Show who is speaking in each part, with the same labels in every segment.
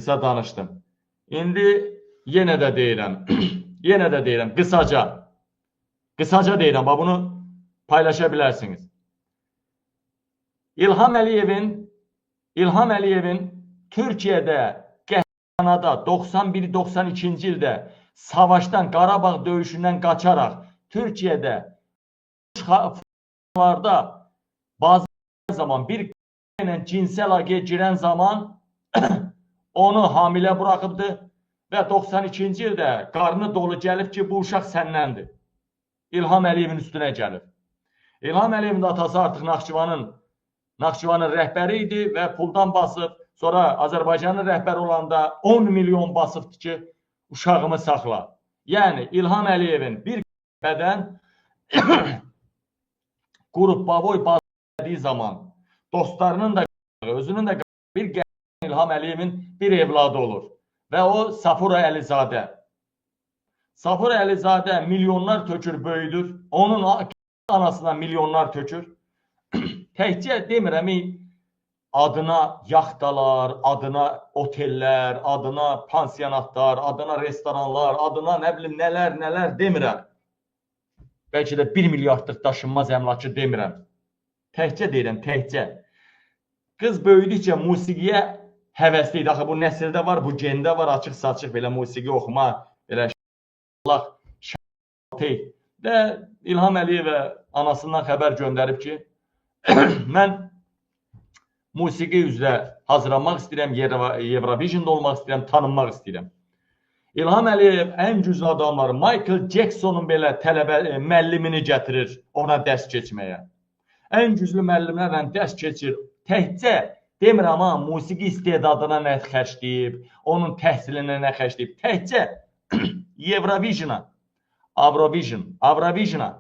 Speaker 1: Qısa danışdım. İndi yenə də deyirəm. Yenə də deyirəm. Qısaca. Qısaca deyirəm. Bunu paylaşa bilərsiniz. İlham Əliyevin Türkiyədə qəhrəmanada 91-92-ci ildə savaşdan, Qarabağ döyüşündən qaçaraq Türkiyədə bazı zaman bir ilə cinsi əlaqəyə girən zaman onu hamilə buraxıbdı və 92-ci ildə qarnı dolu gəlib ki, bu uşaq səndəndir. İlham Əliyevin üstünə gəlib. İlham Əliyevin atası artıq Naxçıvanın rəhbəri idi və puldan basıb, sonra Azərbaycanın rəhbəri olanda 10 milyon basıbdı ki, uşağımı saxla. Yəni, İlham Əliyevin bir bədən qrup Baboy bazı zaman dostlarının da özünün də bir İlham Əliyevin bir evladı olur. Və o Safura Əlizadə. Safura Əlizadə milyonlar tökür, böyüdür. Onun anasına milyonlar tökür. Təkcə demirəm, adına yaxtalar, adına otellər, adına pansionatlar, adına restoranlar, adına nə bilim nələr demirəm. Bəlkə də 1 milyardlıq daşınmaz əmlakı demirəm. Təkcə deyirəm, təkcə. Qız böyüdükcə musiqiyə həvəsli idi. Axı bu nəsildə var, bu gendə var, açıq-saçıq belə musiqi oxuma, belə Allah şahit. Və İlham Əliyevə anasından xəbər göndərib ki, mən musiqi üzrə hazırlanmaq istəyirəm, Eurovision'da olmaq istəyirəm, tanınmaq istəyirəm. İlham Əliyev ən güclü adamları, Michael Jackson'un belə müəllimini gətirir ona dərs keçməyə. Ən güclü müəllimlərlə dərs keçir. Təkcə demirəm, musiqi istedadına nə xərcləyib, onun təhsilinə nə xərcləyib. Təkcə Eurovision'a, Avrovision'a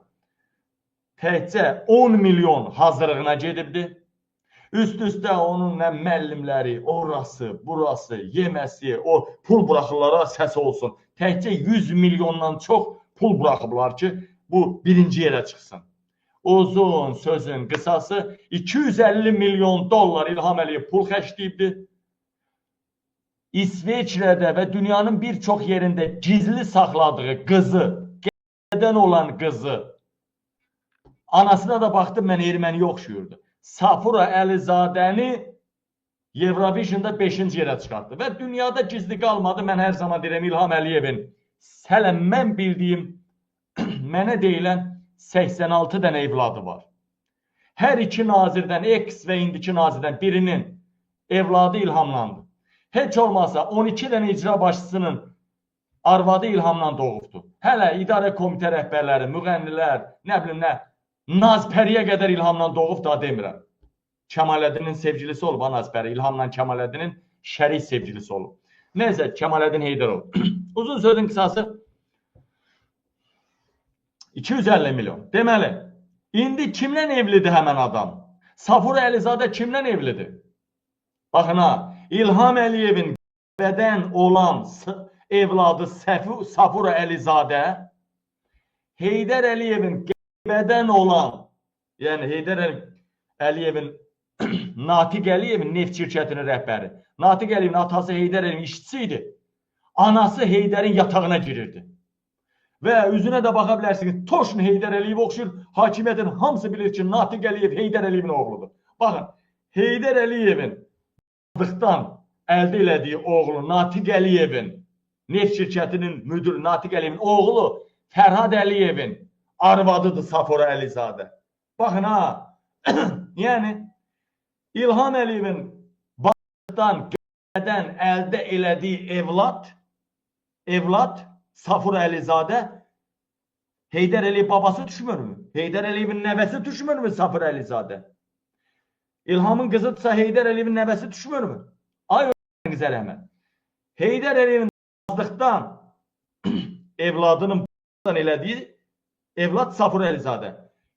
Speaker 1: təkcə 10 milyon hazırlığına gedibdi. Üst-üstə onun nə müəllimləri, orası, burası, yeməsi, o pul buraxırlara səs olsun. Təkcə 100 milyondan çox pul buraxıblar ki, bu birinci yerə çıxsın. Uzun sözün qısası 250 milyon dollar İlham Əliyev pul xərcləyibdi. İsveçrədə və dünyanın bir çox yerində gizli saxladığı qızı, qədən olan qızı, anasına da baxdım, mən erməni oxşuyurdu. Safura Əlizadəni Eurovision'da 5-ci yerə çıxartdı. Və dünyada gizli qalmadı. Mən hər zaman deyirəm, İlham Əliyevin hələ mən bildiyim, mənə deyilən 86 dənə evladı var. Hər iki nazirdən, eks və indiki nazirdən birinin evladı İlhamlandı. Heç olmasa 12 dənə icra başçısının arvadı İlhamla doğubdu. Hələ idarə komitə rəhbərləri, müğənnilər, nə bilim nə, Nazpəriyə qədər İlhamla doğub da demirəm. Kəmaləddinin sevgilisi olub, Nazpəri. İlhamla Kəmaləddinin şərik sevgilisi olub. Neyse, Kəmaləddin Heydərov. Uzun sözün qısası 250 milyon. Deməli, indi kimdən evlidir həmən adam? Safura Əlizadə kimdən evlidir? Baxın ha, İlham Əliyevin bədən olan evladı Safura Əlizadə, Heydər Əliyevin bədən olan, yəni Heydər Əliyevin, Natiq Əliyevin neft şirkətinin rəhbəri. Natiq Əliyevin atası Heydər Əliyevin işçisi idi. Anası Heydərin yatağına girirdi. Və üzünə də baxa bilərsiniz, Toşun Heydər Əliyev oxşur, hakimiyyətin hamısı bilir ki, Natiq Əliyev Heydər Əliyevin oğludur. Baxın, Heydər Əliyevin əldə elədiyi oğlu Natiq Əliyevin, neft şirkətinin müdürü Natiq Əliyevin oğlu Fərhad Əliyevin arvadıdır Safura Əlizadə. Baxın ha, yəni İlham Əliyevin başlıqdan qədən əldə elədiyi evlat Safura Əlizadə, Heydər Əliyev babası düşmürmü? Heydər Əliyevin nəvəsi düşmürmü Safura Əlizadə? İlhamın qızıdırsa Heydər Əliyevin nəvəsi düşmürmü? Ay öyrənizə rəhmət. Heydər Əliyevin başlıqdan evladının başlıqdan elədiyi evlad Safura Əlizadə.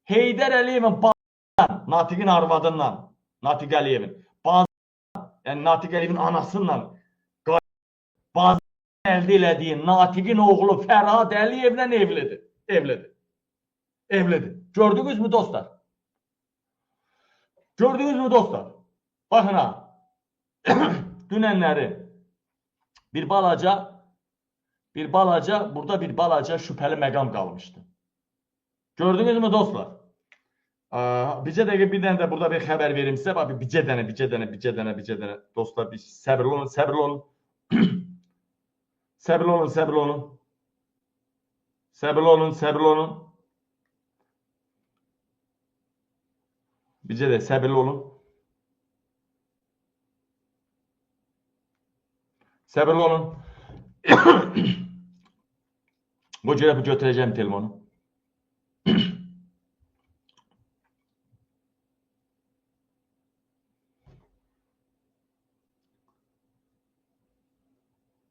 Speaker 1: Heydər Əliyevin bazıdan, Natiqin arvadından, Natiq Əliyevin, bazıdan, yəni Natiq Əliyevin anasından bazıdan əldə elədiyi Natiqin oğlu Fərhad Əliyevlə evlidir. Gördünüz mü dostlar? Gördünüz mü dostlar? Baxın ha, dünənləri Bir balaca burada bir balaca şüpheli məqam qalmışdı. Gördünüz mü dostlar? Bircə dəqiqə bir dənə də burada bir xəbər verim sizə. Bax, bircə dənə. Dostlar, bir səbirli olun. Səbirli olun. Bircə də səbirli olun. Səbirli olun. Bu götürəcəm telefonu.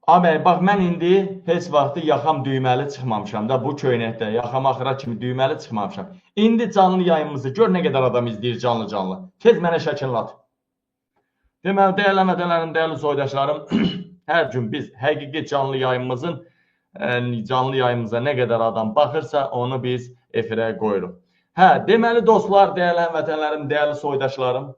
Speaker 1: Abi, bax, mən indi heç vaxtı yaxam düyməli çıxmamışam da, bu köynəkdə, yaxam axıra kimi düyməli çıxmamışam. İndi canlı yayımımızı gör nə qədər adam izləyir canlı. Tez mənə şəkil at. Deməli, dəyərli soydaşlarım, hər gün biz həqiqi canlı yayımımıza nə qədər adam baxırsa, onu biz efirə qoyuruq. Deməli dostlar, dəyərli həmvətənlərim, dəyərli soydaşlarım,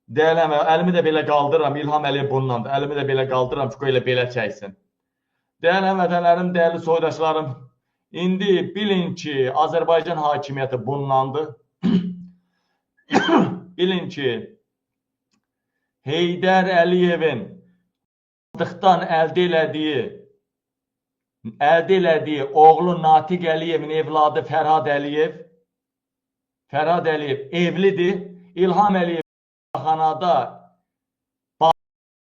Speaker 1: əlimi də belə qaldırıram, İlham Əliyev bundandır. Əlimi də belə qaldırıram ki, elə belə çəksin. Dəyərli həmvətənlərim, dəyərli soydaşlarım, indi bilin ki, Azərbaycan hakimiyyəti bundandır. Bilin ki, Heydər Əliyevin azadlıqdan əldə elədiyi oğlu Natiq Əliyevin evladı Fərhad Əliyev evlidir. İlham Əliyev xanada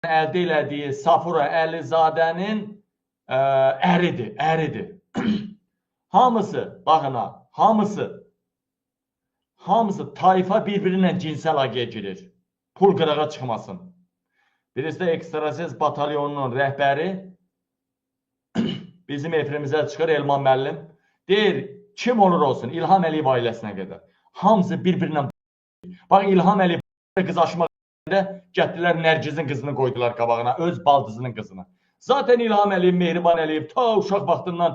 Speaker 1: əldə elədiyi Safura Əlizadənin əridir. Hamısı, baxın ha, hamısı tayfa bir-birinə cinsel əlaqəyə girir. Pul qırağa çıxmasın. Birisi də Ekstrasens batalyonunun rəhbəri bizim efirimizə çıxır, Elman müəllim. Deyir, kim olur olsun, İlham Əliyev ailəsinə qədər. Hamısı bir-birinə bax, İlham Əliyev qız açmaq gətirdilər, Nərgizin qızını qoydular qabağına, öz baldızının qızını. Zaten İlham Əliyev, Mehriban Əliyev ta uşaq vaxtından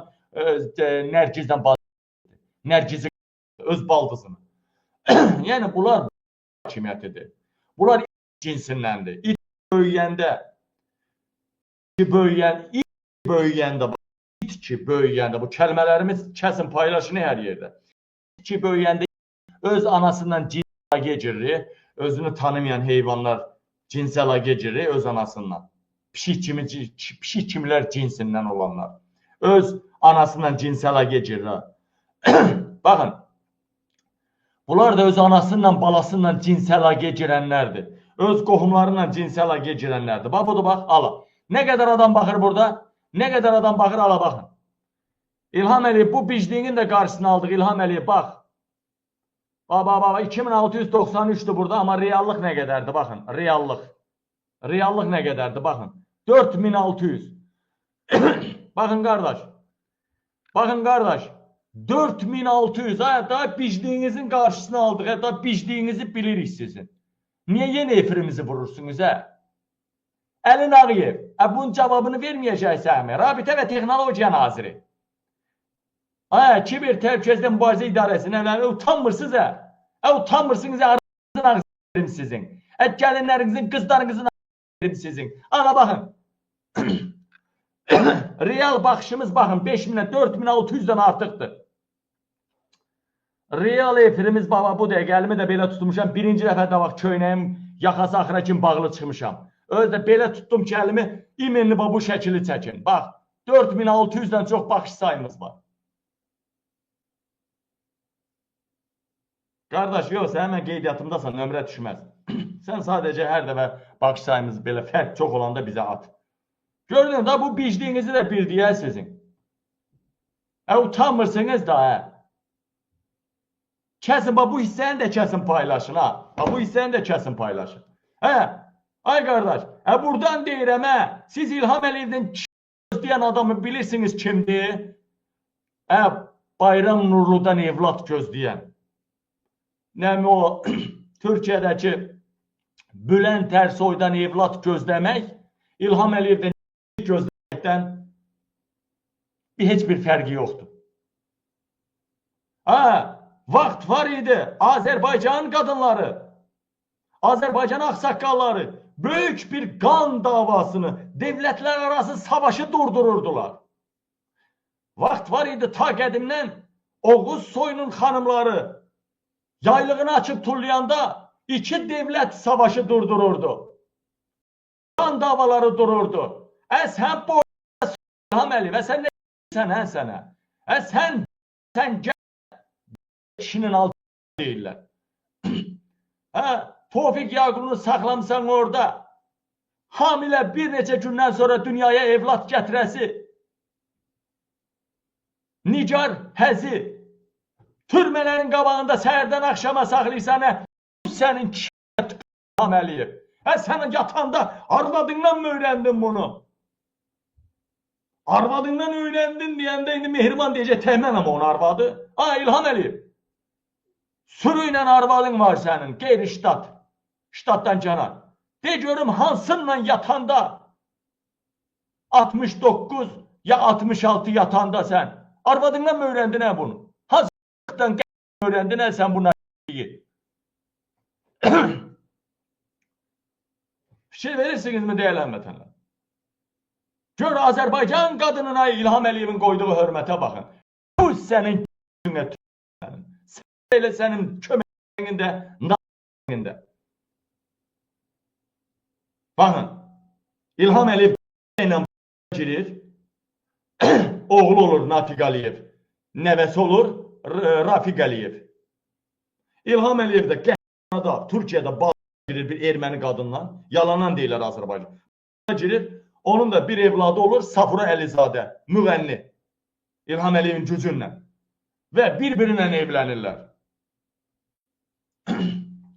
Speaker 1: Nərgizin öz baldızını. Yəni, bunlar hakimiyyətidir. Bunlar cinsindəndir. İt böyüyəndə, bu kəlmələrimiz kəsin paylaşını hər yerdə. İt ki böyüyəndə öz anasından cinsel əlaqəyə girir, özünü tanımayan heyvanlar cinsel əlaqəyə girir öz anasından. Pişik kimlər cinsindən olanlar. Öz anasından cinsel əlaqəyə girir. Baxın, bunlar da öz anasından, balasından cinsel əlaqəyə girənlərdir. Öz qohumlarından cinsel əlaqəyə girənlərdir. Bax, budur, bax, ala. Nə qədər adam baxır burada? Nə qədər adam baxır, ala, baxın. İlham Əliyev, bu bicliyinin də qarşısını aldıq, İlham Əliyev, bax. Bax, 2693'dür burada, amma reallıq nə qədərdir, baxın, reallıq. Reallıq nə qədərdir, baxın. 4600. Baxın, qardaş. 4600, daha bicliyinizin qarşısını aldıq, daha bicliyinizi bilirik sizin. Niyə yeni efirimizi vurursunuz, Əli Nağıyev, bunun cavabını verməyəcəksənmi? Rabitə və Texnologiya Naziri. Kiber Təhlükəsizlik Mübarizə İdarəsindən utanmırsınız, utanmırsınız, aranızın ağzını verim sizin. Gəlinlərinizin, qızlarınızın ağzını verim sizin. Ana, baxın. Real baxışımız, baxın, 5000'dən 4600'dən artıqdır. Real efirimiz, baba, bu dəqiqə əlimi də belə tutmuşam. Birinci dəfədə bax, köynəyim yaxası axıra kimi bağlı çıxmışam. Özdə belə tutdum ki, əlimi imenli bu şəkili çəkin. Bax, 4600'dən çox baxış sayımız var. Qardaş, yox, sən həmən qeydiyyatımdasan, nömrə düşməz. Sən sadəcə hər dəfə baxış sayımız belə fərq çox olanda bizə at. Gördün da, bu bicliyinizi də bildiyə sizin. Utanmırsınız da, Kəsin, bu hissəni də kəsin paylaşın, Bu hissəni də kəsin paylaşın. Ay qardaş, buradan deyirəm, siz İlham Əliyevdən gözləyən adamı bilirsiniz kimdir? Bayram Nurludan evlat gözləyən. Nəmi o, Türkiyədəki Bülent Ersoy'dan evlat gözləmək, İlham Əliyevdən gözləməkdən heç bir fərqi yoxdur. Vaxt var idi, Azərbaycan qadınları, Azərbaycan ağsaqqalları büyük bir qan davasını, devletler arası savaşı durdururdular. Vaxt var idi ta qədimdən Oğuz soyunun xanımları yaylığını açıb tullayanda iki devlet savaşı durdururdu. Qan davaları dururdu. Sən bu İlham Əliyev, sən nə sən sənə? Sən kişinin altı deyirlər. Tofiq Yaqubunu saxlamısan orada. Hamilə bir neçə gündən sonra dünyaya evlat gətirəsi. Nigar Həzi. Türmələrin qabağında səhərdən akşama saxlayırsan. Bu sənin kişiyə İlham Əliyev. Sən yatanda arvadından mı öyrəndin bunu? Arvadından öyrəndin deyəndə indi Mehriban deyəcək, təğmənəm onun arvadı. İlham Əliyev. Sürüyle arvadın var sənin, qeyri-ştat. Ştatdan kənar. De görüm hansınla yatanda 69 ya 66 yatanda sən. Arvadından mı öyrəndin bunu? Hansıdan öyrəndin sən bunları? Fikir verirsiniz mi değerli vətənlər? Gör Azərbaycan qadınına İlham Əliyevin qoyduğu hörmətə baxın. Bu sənin elə sənin köməyində, nazarında. Baxın, İlham Əliyev ilə girir, oğlu olur Natiq Əliyev, nəvəsi olur Rafiq Əliyev. İlham Əliyev də Qəhrəmanada, Türkiyədə bağlı girir bir erməni qadınla, yalanan deyirlər Azərbaycan. Girir, onun da bir evladı olur Safura Əlizadə, müğənni, İlham Əliyevin gücünlə və bir-birinlə evlənirlər.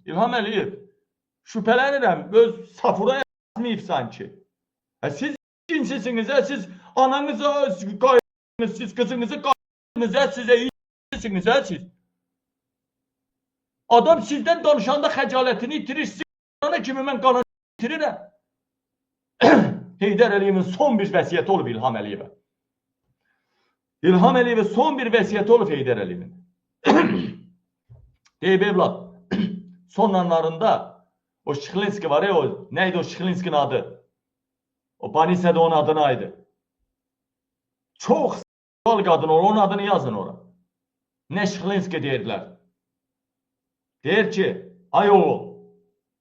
Speaker 1: İlham Əliyev, şübhələnirəm, öz Safura yazmayıb sanki. Siz cinsisiniz, siz ananıza qayıdınız, siz qızınızı qayıdınız, siz iyisiniz, siz. Adam sizdən danışanda xəcalətini itirir, siz kimi mən qanını itirirəm. Heydər Əliyevin son bir vəsiyyəti olub İlham Əliyevə. İlham Əliyevə son bir vəsiyyəti olub Heydər Əliyevin. Deyib evlad, son anlarında o Şıxlinski var ya, neydi o Şıxlinskinin adı? O Banisədə onun adını aydı. Çox s***val qadın olur, onun adını yazın ora. Ne Şıxlinski deyirlər. Deyir ki, ay oğul,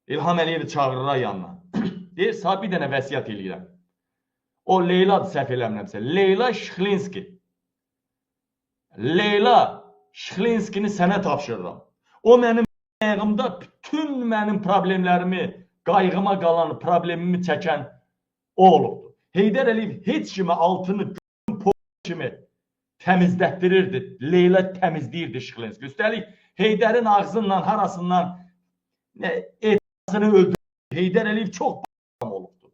Speaker 1: İlham Əliyev'i çağırırlar yanına. Deyir, sağ bir dənə vəsiyyət eləyirəm. O Leyladır, səhv eləmirəmsə. Leyla Şıxlinski. Leyla Şıxlinskini sənə tapşırıram. O mənim ayağımda bütün mənim problemlərimi, qayğıma qalan problemimi çəkən o olubdur. Heydər Əliyev heç kimi altını kimi təmizlətdirirdi. Leyla təmizləyirdi Şıxlinski. Üstəlik Heydərin ağzından, harasından etirazını öldürdü. Heydər Əliyev çox b***am olubdur.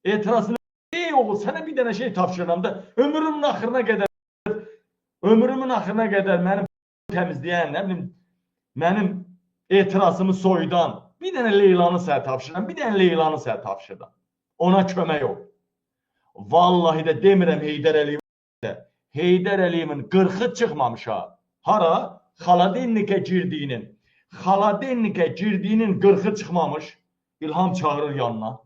Speaker 1: Etirazını, ey oğul, sənə bir dənə şey tapşırıram da, ömrümün axırına qədər mənim təmizləyən, nə bilim, mənim etirazımı soyudan, bir dənə Leylanı sənə tapşırıram, bir dənə Leylanı sənə tapşırıram. Ona kömək ol. Vallahi də demirəm Heydər Əliyevin, Heydər Əliyevin 40'ı çıxmamış ha. Hara? Xaladennikə girdiyinin 40'ı çıxmamış. İlham çağırır yanına.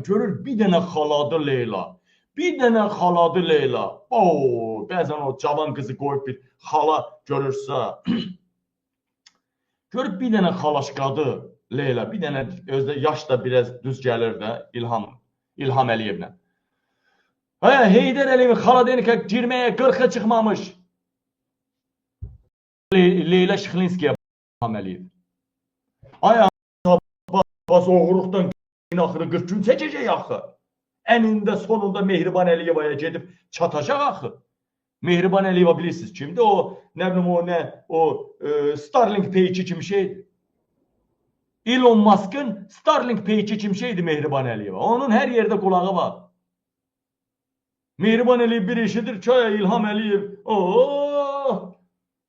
Speaker 1: Görür bir dənə xaladı Leyla. Bir dənə xaladı Leyla. Bəzən o cavan qızı qoyub bir xala görürsə. Görüb bir dənə xalaşqadı Leyla. Bir dənə özdə yaş da biraz düz gəlir də İlham Əliyevlə. Heydər Əliyevin Xaladenikə girməyə 40'ı çıxmamış. Leyla Şıxlinskiyə İlham Əliyev. Bas oğruqdan axırı 40 gün çəkəcək axı. Ənində sonunda Mehriban Əliyevaya gedib çatacaq axı. Mehriban Əliyeva bilirsiniz kimdir? O, nə bilim o Starlink P2 kimi şeydir. Elon Musk'ın Starlink P2 kimi şeydir Mehriban Əliyeva. Onun hər yerdə qulağı var. Mehriban Əliyev bir eşidir ki, İlham Əliyev,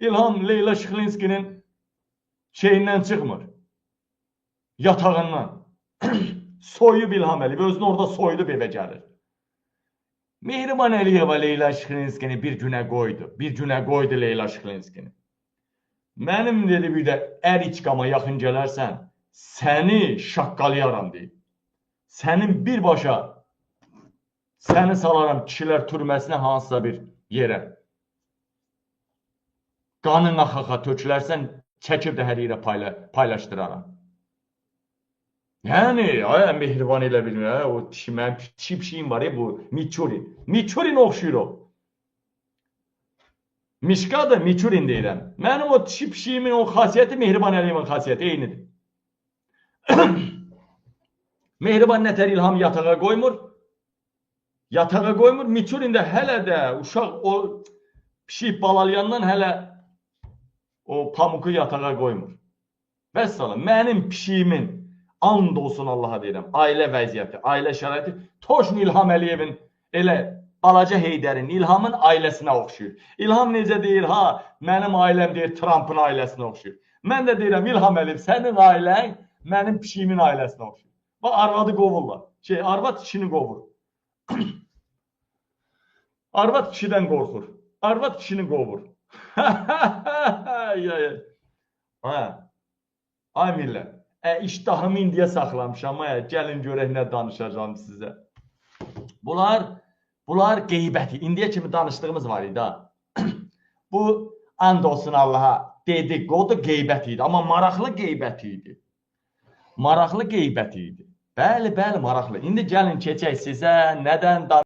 Speaker 1: İlham Leyla Şıxlinskinin şeyindən çıxmır. Yatağından. Soyub İlham Əliyev, özünü orada soyudub evə gəlir. Mehriban Əliyeva Leyla Şıxlinskini bir günə qoydu Leyla Şıxlinskini. Mənim dedi bir də əriçkama yaxın gələrsən, səni şaqqalayaram deyib. sənin birbaşa səni salaram kişilər türməsinə hansısa bir yerə. Qanın axa tökülərsən, çəkib də hər yerə paylaşdıraram. Yəni, mehriban elə bilmir, o mənim pişiyim var bu, Miçurin. Miçurin oxşuyur o. Mişka da Miçurin deyirəm. Mənim o pişiyimin o xasiyyəti Mehriban Əliyevan xasiyyəti eynidir. Mehriban nətər İlham yatağa qoymur. Yatağa qoymur. Miçurin də hələ də uşaq o pişik balalayandan hələ o pamuku yatağa qoymur. Vəssalam, mənim pişiyimin and olsun Allaha deyirəm. Ailə vəziyyəti, ailə şəraiti Toşun İlham Əliyevin elə balaca Heydərin, İlhamın ailəsinə oxşuyur. İlham necə deyir, mənim ailəm deyir, Trump'ın ailəsinə oxşuyur. Mən də deyirəm, İlham Əliyev, sənin ailən mənim pişiyimin ailəsinə oxşuyur. Bax, arvadı qovurlar. Arvad kişini qovur. Arvad kişidən qorxur. Arvad kişini qovur. Ay millət, iştahımı indiyə saxlamışam, gəlin görək nə danışacağım sizə. Bunlar qeybət idi. İndiyə kimi danışdığımız var idi. Bu, and olsun Allaha, dedikodu qeybət idi. Amma maraqlı qeybət idi. Maraqlı qeybət idi. Bəli, maraqlı. İndi gəlin keçək sizə nədən danışacağım.